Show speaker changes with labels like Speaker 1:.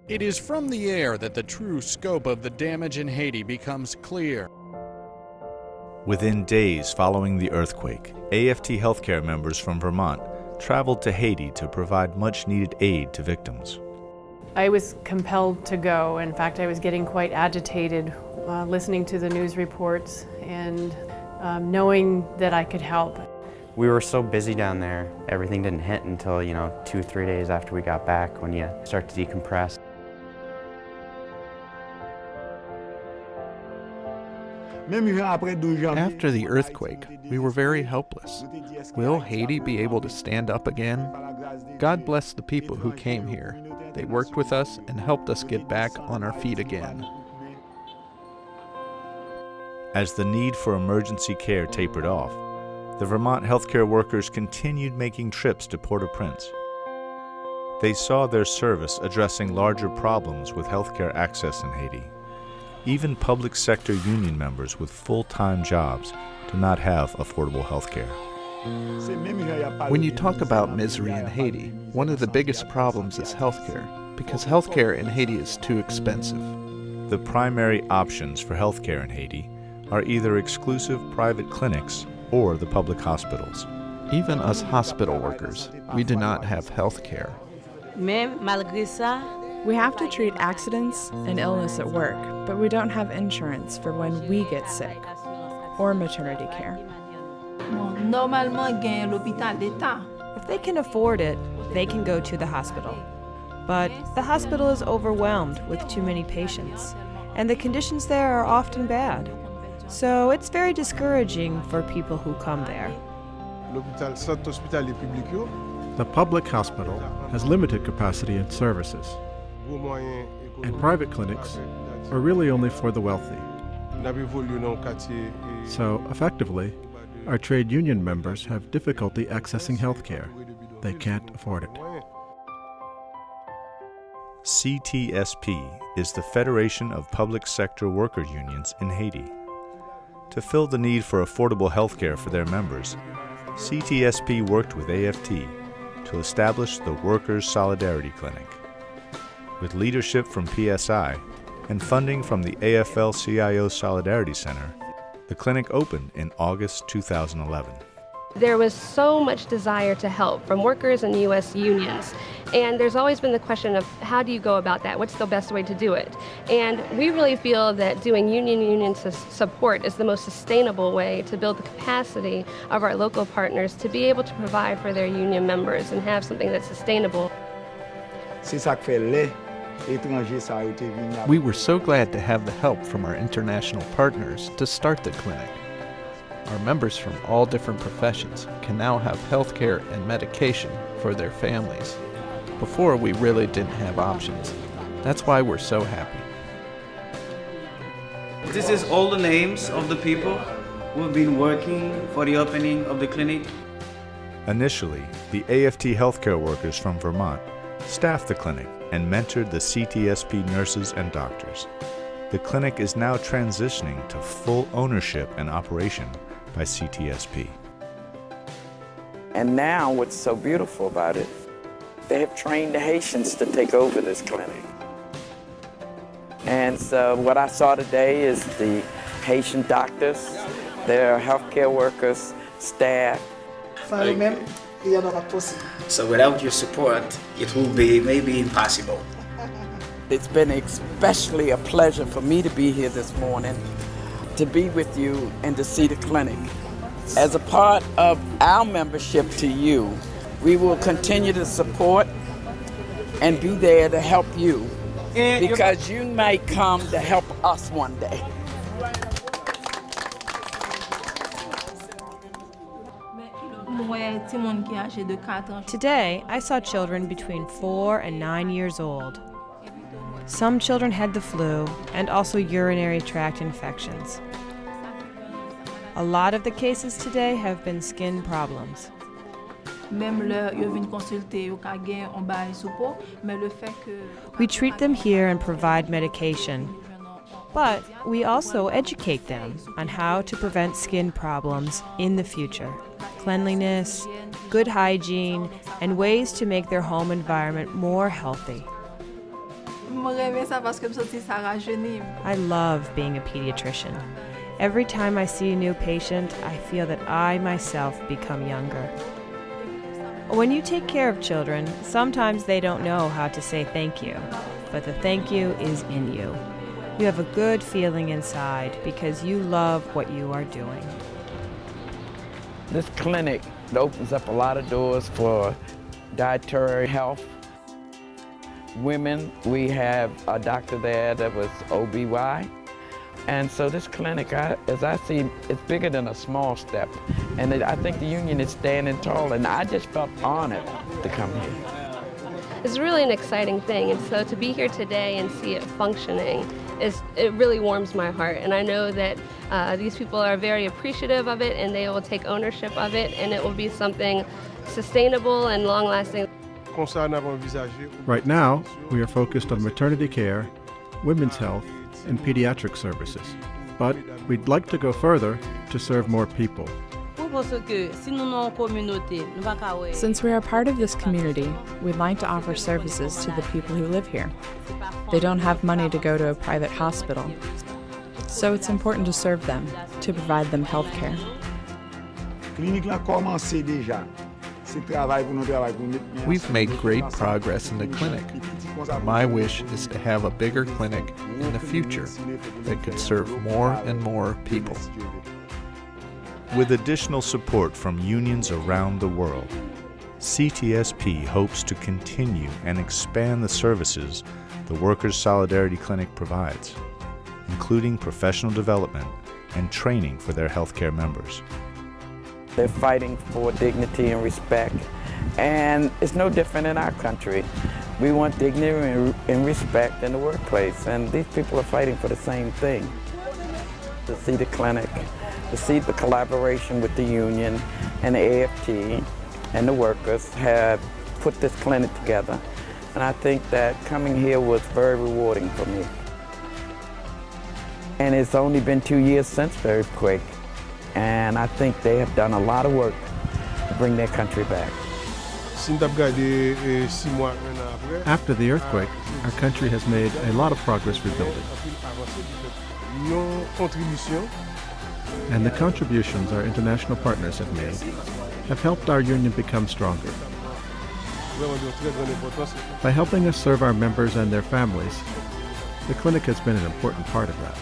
Speaker 1: It is from the air that the true scope of the damage in Haiti becomes clear.
Speaker 2: Within days following the earthquake, AFT healthcare members from Vermont traveled to Haiti to provide much-needed aid to victims.
Speaker 3: I was compelled to go. In fact, I was getting quite agitated listening to the news reports and knowing that I could help.
Speaker 4: We were so busy down there, everything didn't hit until, 2-3 days after we got back when you start to decompress.
Speaker 5: After the earthquake, we were very helpless. Will Haiti be able to stand up again? God bless the people who came here. They worked with us and helped us get back on our feet again.
Speaker 2: As the need for emergency care tapered off, the Vermont healthcare workers continued making trips to Port-au-Prince. They saw their service addressing larger problems with healthcare access in Haiti. Even public sector union members with full-time jobs do not have affordable healthcare.
Speaker 5: When you talk about misery in Haiti, one of the biggest problems is healthcare, because healthcare in Haiti is too expensive.
Speaker 2: The primary options for healthcare in Haiti are either exclusive private clinics or the public hospitals.
Speaker 5: Even us hospital workers, we do not have healthcare.
Speaker 6: We have to treat accidents and illness at work, but we don't have insurance for when we get sick or maternity care.
Speaker 7: If they can afford it, they can go to the hospital. But the hospital is overwhelmed with too many patients, and the conditions there are often bad. So it's very discouraging for people who come there.
Speaker 8: The public hospital has limited capacity and services, and private clinics are really only for the wealthy. So, effectively, our trade union members have difficulty accessing health care. They can't afford it.
Speaker 2: CTSP is the Federation of Public Sector Worker Unions in Haiti. To fill the need for affordable health care for their members, CTSP worked with AFT to establish the Workers' Solidarity Clinic. With leadership from PSI and funding from the AFL-CIO Solidarity Center, the clinic opened in August 2011.
Speaker 9: There was so much desire to help from workers and U.S. unions, and there's always been the question of how do you go about that? What's the best way to do it? And we really feel that doing union support is the most sustainable way to build the capacity of our local partners to be able to provide for their union members and have something that's sustainable.
Speaker 5: We were so glad to have the help from our international partners to start the clinic. Our members from all different professions can now have health care and medication for their families. Before, we really didn't have options. That's why we're so happy.
Speaker 10: This is all the names of the people who have been working for the opening of the clinic.
Speaker 2: Initially, the AFT healthcare workers from Vermont staffed the clinic and mentored the CTSP nurses and doctors. The clinic is now transitioning to full ownership and operation by CTSP.
Speaker 11: And now what's so beautiful about it, they have trained the Haitians to take over this clinic. And so what I saw today is the Haitian doctors, their healthcare workers, staff.
Speaker 10: So without your support, it will be maybe impossible.
Speaker 11: It's been especially a pleasure for me to be here this morning, to be with you and to see the clinic. As a part of our membership to you, we will continue to support and be there to help you, because you might come to help us one day.
Speaker 7: Today, I saw children between 4 and 9 years old. Some children had the flu and also urinary tract infections. A lot of the cases today have been skin problems. We treat them here and provide medication, but we also educate them on how to prevent skin problems in the future. Cleanliness, good hygiene, and ways to make their home environment more healthy. I love being a pediatrician. Every time I see a new patient, I feel that I myself become younger. When you take care of children, sometimes they don't know how to say thank you, but the thank you is in you. You have a good feeling inside because you love what you are doing.
Speaker 11: This clinic opens up a lot of doors for dietary health. Women, we have a doctor there that was OBY. And so this clinic, as I see, it's bigger than a small step. And I think the union is standing tall, and I just felt honored to come here.
Speaker 9: It's really an exciting thing, and so to be here today and see it functioning, it really warms my heart. And I know that these people are very appreciative of it, and they will take ownership of it, and it will be something sustainable and long-lasting.
Speaker 8: Right now, we are focused on maternity care, women's health, and pediatric services. But we'd like to go further to serve more people.
Speaker 6: Since we are part of this community, we'd like to offer services to the people who live here. They don't have money to go to a private hospital, so it's important to serve them, to provide them health care.
Speaker 5: We've made great progress in the clinic. My wish is to have a bigger clinic in the future that could serve more and more people.
Speaker 2: With additional support from unions around the world, CTSP hopes to continue and expand the services the Workers' Solidarity Clinic provides, including professional development and training for their healthcare members.
Speaker 11: They're fighting for dignity and respect, and it's no different in our country. We want dignity and respect in the workplace, and these people are fighting for the same thing. To see the clinic, to see the collaboration with the union and the AFT and the workers have put this clinic together, and I think that coming here was very rewarding for me. And it's only been 2 years since the earthquake, and I think they have done a lot of work to bring their country back.
Speaker 8: After the earthquake, our country has made a lot of progress rebuilding. And the contributions our international partners have made have helped our union become stronger. By helping us serve our members and their families, the clinic has been an important part of that.